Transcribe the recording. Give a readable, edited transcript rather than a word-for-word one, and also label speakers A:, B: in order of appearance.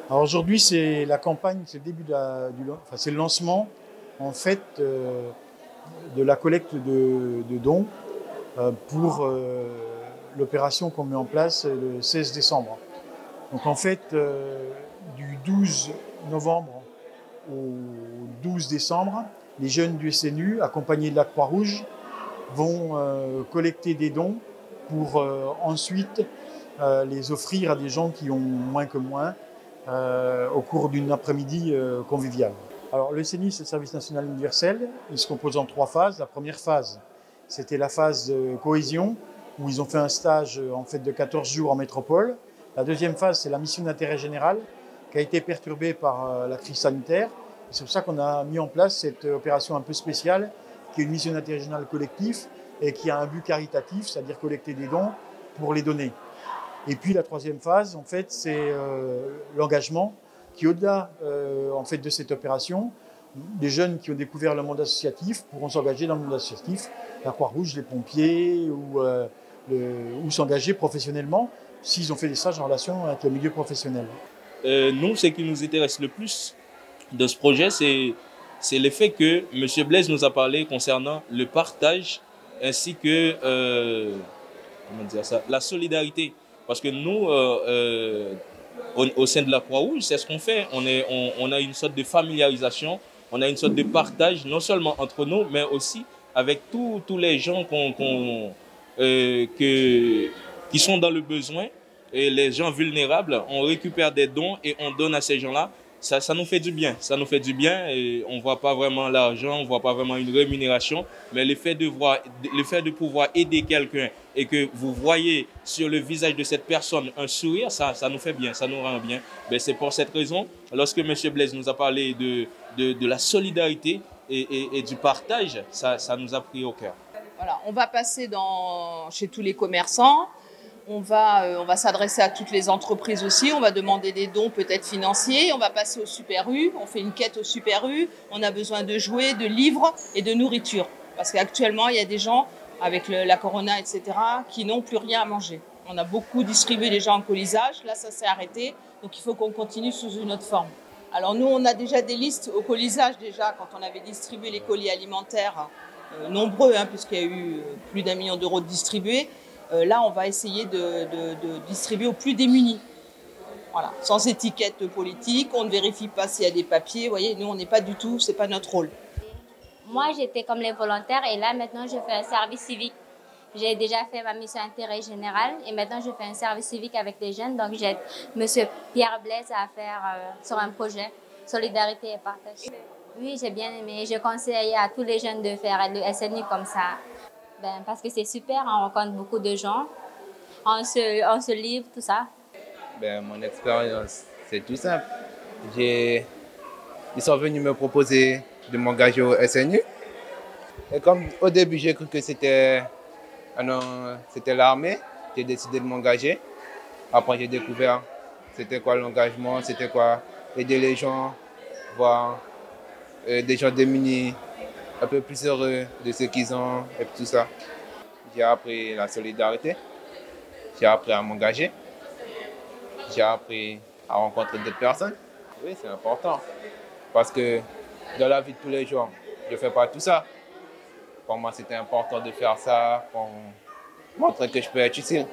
A: Alors aujourd'hui, c'est la campagne, c'est le début enfin, c'est le lancement en fait de la collecte de dons pour l'opération qu'on met en place le 16 décembre. Donc en fait, du 12 novembre au 12 décembre, les jeunes du SNU, accompagnés de la Croix-Rouge, vont collecter des dons pour ensuite les offrir à des gens qui ont moins que moi au cours d'une après-midi conviviale. Alors le SNU, c'est le service national universel. Il se compose en 3 phases. La première phase, c'était la phase de cohésion, où ils ont fait un stage en fait, de 14 jours en métropole. La deuxième phase, c'est la mission d'intérêt général, qui a été perturbée par la crise sanitaire. C'est pour ça qu'on a mis en place cette opération un peu spéciale, qui est une mission d'intérêt général collectif et qui a un but caritatif, c'est-à-dire collecter des dons pour les donner. Et puis la troisième phase, en fait, c'est l'engagement qui, au-delà en fait, de cette opération, les jeunes qui ont découvert le monde associatif pourront s'engager dans le monde associatif, la Croix-Rouge, les pompiers, ou s'engager professionnellement s'ils ont fait des stages en relation avec le milieu professionnel.
B: Nous, ce qui nous intéresse le plus de ce projet, c'est le fait que M. Blaise nous a parlé concernant le partage ainsi que comment dire ça, la solidarité. Parce que nous, au sein de la Croix-Rouge, c'est ce qu'on fait. On a une sorte de familiarisation, on a une sorte de partage, non seulement entre nous, mais aussi avec tous les gens qui sont dans le besoin, et les gens vulnérables. On récupère des dons et on donne à ces gens-là. Ça nous fait du bien. Ça nous fait du bien et on ne voit pas vraiment l'argent, on ne voit pas vraiment une rémunération. Mais le fait de pouvoir aider quelqu'un et que vous voyez sur le visage de cette personne un sourire, ça nous fait bien, ça nous rend bien. C'est pour cette raison, lorsque M. Blaise nous a parlé de la solidarité et du partage, ça nous a pris au cœur.
C: Voilà, on va passer chez tous les commerçants. On va s'adresser à toutes les entreprises aussi, on va demander des dons peut-être financiers, on va passer au Super U, on fait une quête au Super U, on a besoin de jouets, de livres et de nourriture. Parce qu'actuellement, il y a des gens, avec la corona, etc., qui n'ont plus rien à manger. On a beaucoup distribué déjà en colisage, là ça s'est arrêté, donc il faut qu'on continue sous une autre forme. Alors nous, on a déjà des listes au colisage déjà, quand on avait distribué les colis alimentaires, nombreux, puisqu'il y a eu plus d'1 million d'euros de distribués. Là, on va essayer de distribuer aux plus démunis. Voilà, sans étiquette politique, on ne vérifie pas s'il y a des papiers. Vous voyez, nous, on n'est pas du tout, c'est pas notre rôle.
D: Moi, j'étais comme les volontaires et là, maintenant, je fais un service civique. J'ai déjà fait ma mission d'intérêt général et maintenant, je fais un service civique avec des jeunes. Donc, j'aide M. Pierre Blaise à faire sur un projet Solidarité et Partage. Oui, j'ai bien aimé. Je conseille à tous les jeunes de faire le SNU comme ça. Parce que c'est super, on rencontre beaucoup de gens, on se livre, tout ça.
E: Mon expérience, c'est tout simple. Ils sont venus me proposer de m'engager au SNU. Et comme au début, j'ai cru que c'était l'armée, j'ai décidé de m'engager. Après, j'ai découvert c'était quoi l'engagement, c'était quoi aider les gens, voir des gens démunis, un peu plus heureux de ce qu'ils ont et tout ça. J'ai appris la solidarité, j'ai appris à m'engager, j'ai appris à rencontrer d'autres personnes. Oui, c'est important parce que dans la vie de tous les jours, je ne fais pas tout ça. Pour moi, c'était important de faire ça pour montrer que je peux être utile.